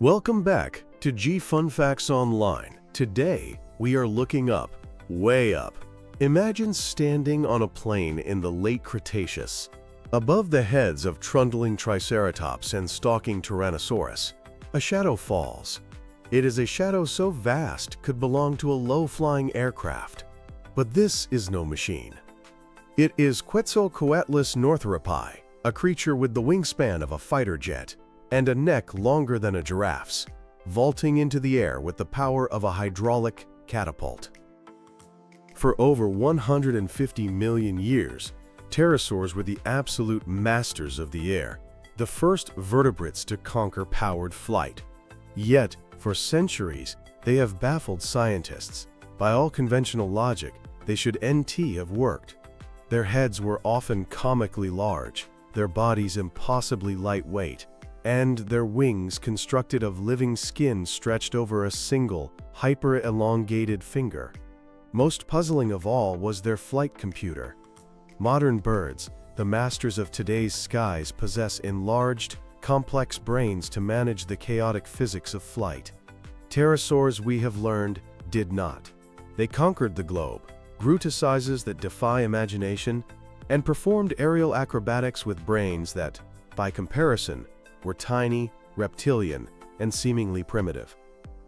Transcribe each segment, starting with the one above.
Welcome back to G Fun Facts Online. Today, we are looking up, way up. Imagine standing on a plain in the late Cretaceous. Above the heads of trundling Triceratops and stalking Tyrannosaurus, a shadow falls. It is a shadow so vast could belong to a low-flying aircraft. But this is no machine. It is Quetzalcoatlus northropi, a creature with the wingspan of a fighter jet and a neck longer than a giraffe's, vaulting into the air with the power of a hydraulic catapult. For over 150 million years, pterosaurs were the absolute masters of the air, the first vertebrates to conquer powered flight. Yet, for centuries, they have baffled scientists. By all conventional logic, they should have worked. Their heads were often comically large, their bodies impossibly lightweight, and their wings constructed of living skin stretched over a single, hyper-elongated finger. Most puzzling of all was their flight computer. Modern birds, the masters of today's skies, possess enlarged, complex brains to manage the chaotic physics of flight. Pterosaurs, we have learned, did not. They conquered the globe, grew to sizes that defy imagination, and performed aerial acrobatics with brains that, by comparison, were tiny, reptilian, and seemingly primitive.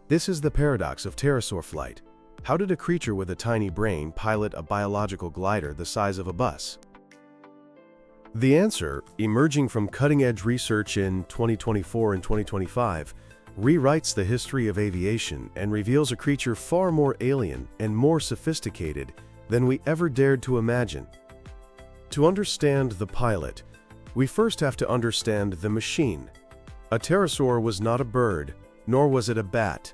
This is the paradox of pterosaur flight. How did a creature with a tiny brain pilot a biological glider the size of a bus? The answer, emerging from cutting-edge research in 2024 and 2025, rewrites the history of aviation and reveals a creature far more alien and more sophisticated than we ever dared to imagine. To understand the pilot, we first have to understand the machine. A pterosaur was not a bird, nor was it a bat.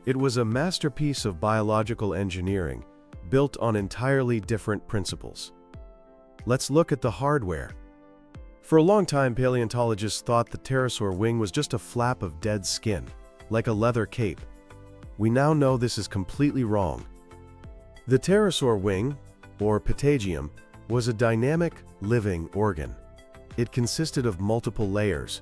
It was a masterpiece of biological engineering, built on entirely different principles. Let's look at the hardware. For a long time, paleontologists thought the pterosaur wing was just a flap of dead skin, like a leather cape. We now know this is completely wrong. The pterosaur wing, or patagium, was a dynamic, living organ. It consisted of multiple layers.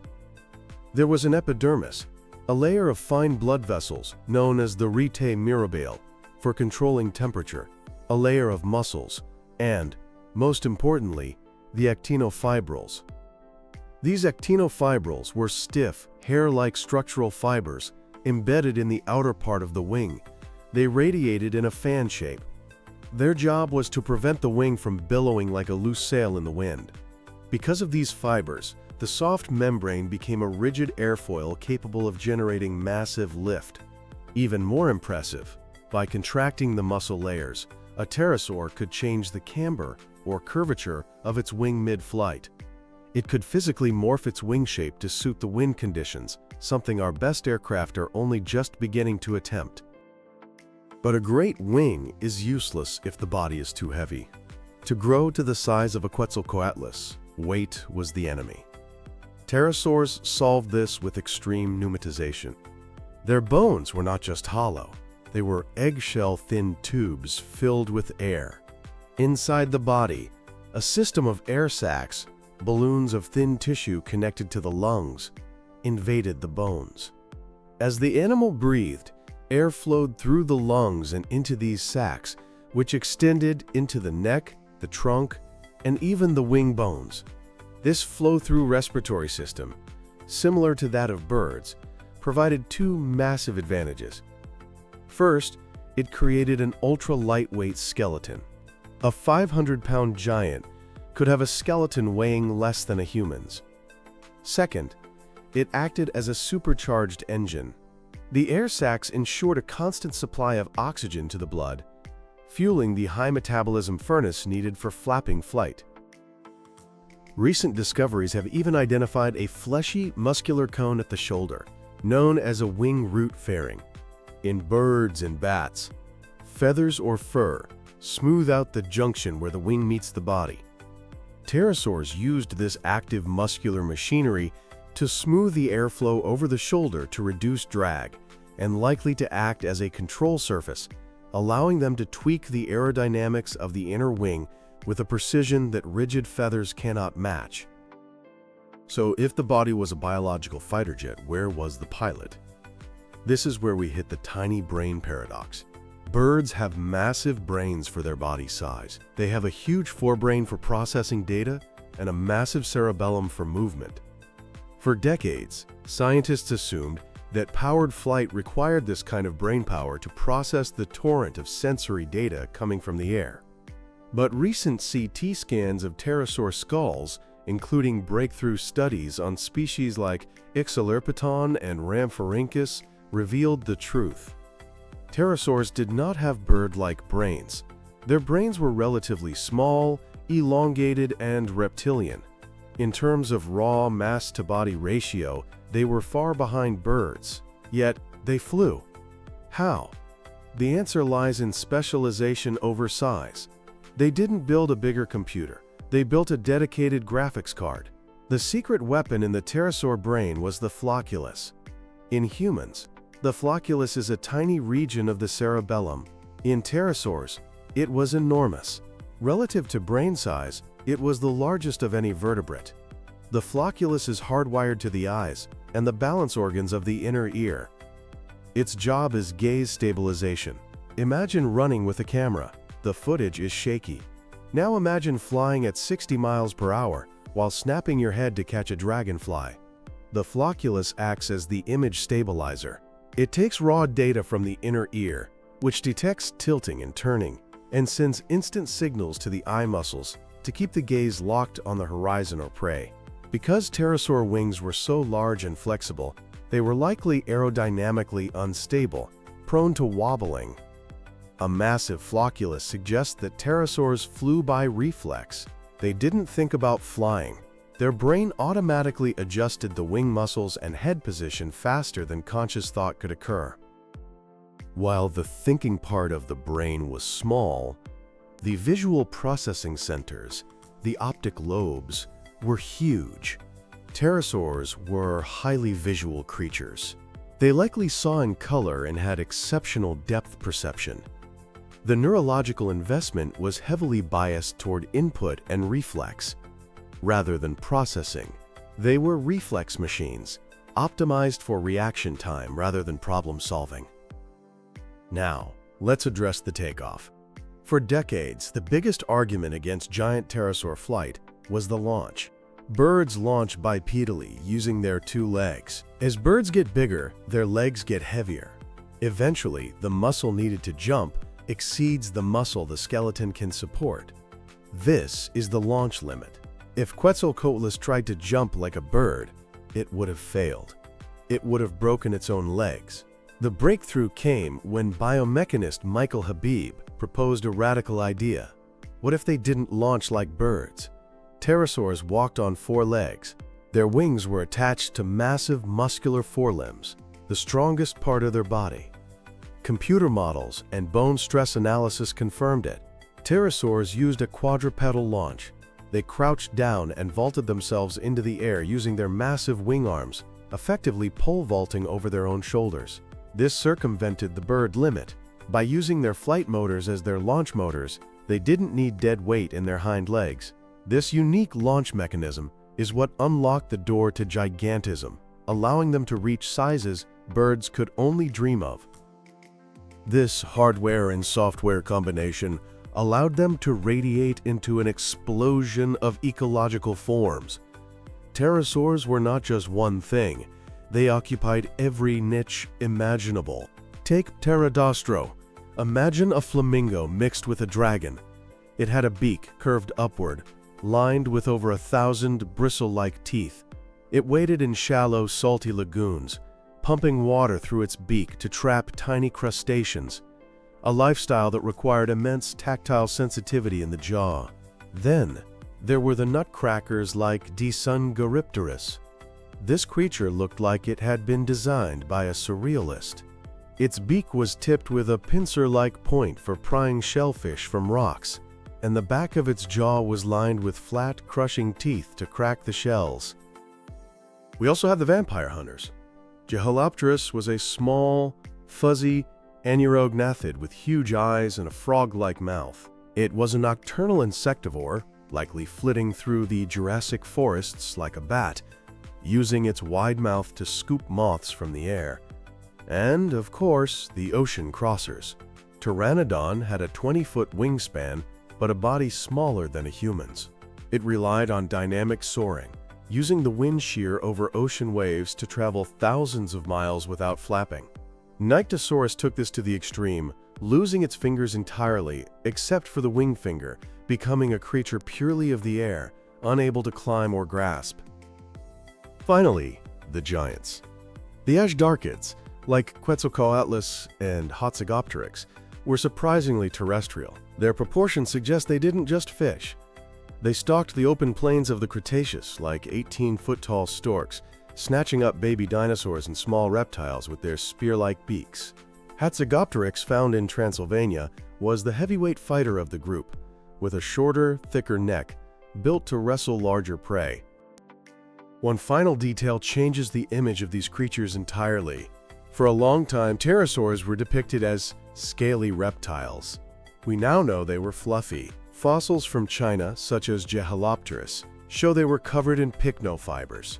There was an epidermis, a layer of fine blood vessels known as the rete mirabile for controlling temperature, a layer of muscles, and, most importantly, the actinofibrils. These actinofibrils were stiff, hair-like structural fibers embedded in the outer part of the wing. They radiated in a fan shape. Their job was to prevent the wing from billowing like a loose sail in the wind. Because of these fibers, the soft membrane became a rigid airfoil capable of generating massive lift. Even more impressive, by contracting the muscle layers, a pterosaur could change the camber, or curvature, of its wing mid-flight. It could physically morph its wing shape to suit the wind conditions, something our best aircraft are only just beginning to attempt. But a great wing is useless if the body is too heavy. To grow to the size of a Quetzalcoatlus, weight was the enemy. Pterosaurs solved this with extreme pneumatization. Their bones were not just hollow, they were eggshell-thin tubes filled with air. Inside the body, a system of air sacs, balloons of thin tissue connected to the lungs, invaded the bones. As the animal breathed, air flowed through the lungs and into these sacs, which extended into the neck, the trunk, and even the wing bones. This flow-through respiratory system, similar to that of birds, provided two massive advantages. First, it created an ultra-lightweight skeleton. A 500-pound giant could have a skeleton weighing less than a human's. Second, it acted as a supercharged engine. The air sacs ensured a constant supply of oxygen to the blood, fueling the high-metabolism furnace needed for flapping flight. Recent discoveries have even identified a fleshy, muscular cone at the shoulder, known as a wing root fairing. In birds and bats, feathers or fur smooth out the junction where the wing meets the body. Pterosaurs used this active muscular machinery to smooth the airflow over the shoulder to reduce drag, and likely to act as a control surface, allowing them to tweak the aerodynamics of the inner wing with a precision that rigid feathers cannot match. So if the body was a biological fighter jet, where was the pilot? This is where we hit the tiny brain paradox. Birds have massive brains for their body size. They have a huge forebrain for processing data and a massive cerebellum for movement. For decades, scientists assumed that powered flight required this kind of brain power to process the torrent of sensory data coming from the air. But recent CT scans of pterosaur skulls, including breakthrough studies on species like Ixolerpeton and Rhamphorhynchus, revealed the truth. Pterosaurs did not have bird-like brains. Their brains were relatively small, elongated, and reptilian. In terms of raw mass-to-body ratio, they were far behind birds, yet they flew. How? The answer lies in specialization over size. They didn't build a bigger computer. They built a dedicated graphics card. The secret weapon in the pterosaur brain was the flocculus. In humans, the flocculus is a tiny region of the cerebellum. In pterosaurs, it was enormous. Relative to brain size, it was the largest of any vertebrate. The flocculus is hardwired to the eyes and the balance organs of the inner ear. Its job is gaze stabilization. Imagine running with a camera. The footage is shaky. Now imagine flying at 60 miles per hour while snapping your head to catch a dragonfly. The flocculus acts as the image stabilizer. It takes raw data from the inner ear, which detects tilting and turning, and sends instant signals to the eye muscles to keep the gaze locked on the horizon or prey. Because pterosaur wings were so large and flexible, they were likely aerodynamically unstable, prone to wobbling. A massive flocculus suggests that pterosaurs flew by reflex. They didn't think about flying. Their brain automatically adjusted the wing muscles and head position faster than conscious thought could occur. While the thinking part of the brain was small, the visual processing centers, the optic lobes, were huge. Pterosaurs were highly visual creatures. They likely saw in color and had exceptional depth perception. The neurological investment was heavily biased toward input and reflex, rather than processing. They were reflex machines, optimized for reaction time rather than problem solving. Now, let's address the takeoff. For decades, the biggest argument against giant pterosaur flight was the launch. Birds launch bipedally using their two legs. As birds get bigger, their legs get heavier. Eventually, the muscle needed to jump exceeds the muscle the skeleton can support. This is the launch limit. If Quetzalcoatlus tried to jump like a bird, it would have failed. It would have broken its own legs. The breakthrough came when biomechanist Michael Habib proposed a radical idea. What if they didn't launch like birds? Pterosaurs walked on four legs. Their wings were attached to massive muscular forelimbs, the strongest part of their body. Computer models and bone stress analysis confirmed it. Pterosaurs used a quadrupedal launch. They crouched down and vaulted themselves into the air using their massive wing arms, effectively pole vaulting over their own shoulders. This circumvented the bird limit. By using their flight motors as their launch motors, they didn't need dead weight in their hind legs. This unique launch mechanism is what unlocked the door to gigantism, allowing them to reach sizes birds could only dream of. This hardware and software combination allowed them to radiate into an explosion of ecological forms. Pterosaurs were not just one thing. They occupied every niche imaginable. Take Pterodastro. Imagine a flamingo mixed with a dragon. It had a beak curved upward, lined with over 1,000 bristle-like teeth. It waded in shallow, salty lagoons, pumping water through its beak to trap tiny crustaceans, a lifestyle that required immense tactile sensitivity in the jaw. Then, there were the nutcrackers like Disungaripterus. This creature looked like it had been designed by a surrealist. Its beak was tipped with a pincer-like point for prying shellfish from rocks, and the back of its jaw was lined with flat, crushing teeth to crack the shells. We also have the vampire hunters. Jeholopterus was a small, fuzzy, aneurognathid with huge eyes and a frog-like mouth. It was a nocturnal insectivore, likely flitting through the Jurassic forests like a bat, using its wide mouth to scoop moths from the air. And, of course, the ocean crossers. Pteranodon had a 20-foot wingspan, but a body smaller than a human's. It relied on dynamic soaring, using the wind shear over ocean waves to travel thousands of miles without flapping. Nyctosaurus took this to the extreme, losing its fingers entirely, except for the wing finger, becoming a creature purely of the air, unable to climb or grasp. Finally, the giants. The Ashdarchids, like Quetzalcoatlus and Hatzegopteryx, were surprisingly terrestrial. Their proportions suggest they didn't just fish. They stalked the open plains of the Cretaceous like 18-foot-tall storks, snatching up baby dinosaurs and small reptiles with their spear-like beaks. Hatzegopteryx, found in Transylvania, was the heavyweight fighter of the group, with a shorter, thicker neck, built to wrestle larger prey. One final detail changes the image of these creatures entirely. For a long time, pterosaurs were depicted as scaly reptiles. We now know they were fluffy. Fossils from China, such as Gehalopterus, show they were covered in pycnofibers.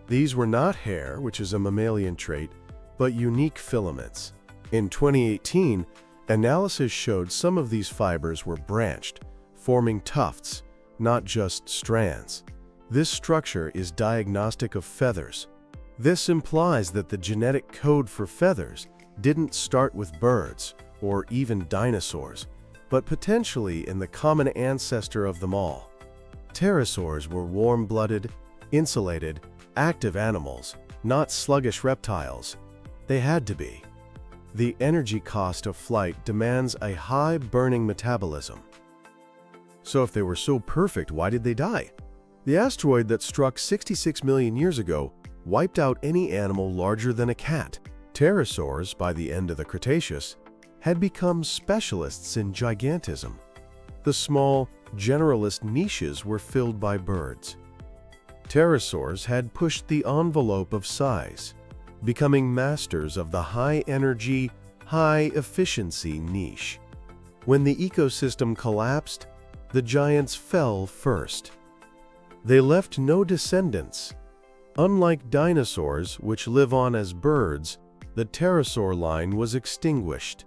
These were not hair, which is a mammalian trait, but unique filaments. In 2018, analysis showed some of these fibers were branched, forming tufts, not just strands. This structure is diagnostic of feathers. This implies that the genetic code for feathers didn't start with birds or even dinosaurs, but potentially in the common ancestor of them all. Pterosaurs were warm-blooded, insulated, active animals, not sluggish reptiles. They had to be. The energy cost of flight demands a high burning metabolism. So if they were so perfect, why did they die? The asteroid that struck 66 million years ago wiped out any animal larger than a cat. Pterosaurs, by the end of the Cretaceous, had become specialists in gigantism. The small, generalist niches were filled by birds. Pterosaurs had pushed the envelope of size, becoming masters of the high-energy, high-efficiency niche. When the ecosystem collapsed, the giants fell first. They left no descendants. Unlike dinosaurs, which live on as birds, the pterosaur line was extinguished.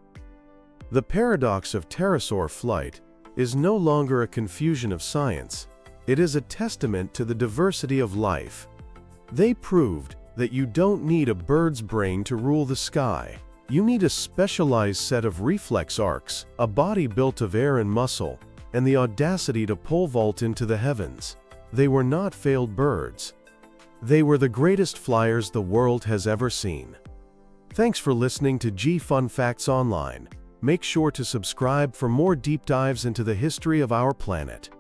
The paradox of pterosaur flight is no longer a confusion of science. It is a testament to the diversity of life. They proved that you don't need a bird's brain to rule the sky. You need a specialized set of reflex arcs, a body built of air and muscle, and the audacity to pole vault into the heavens. They were not failed birds. They were the greatest flyers the world has ever seen. Thanks for listening to G Fun Facts Online. Make sure to subscribe for more deep dives into the history of our planet.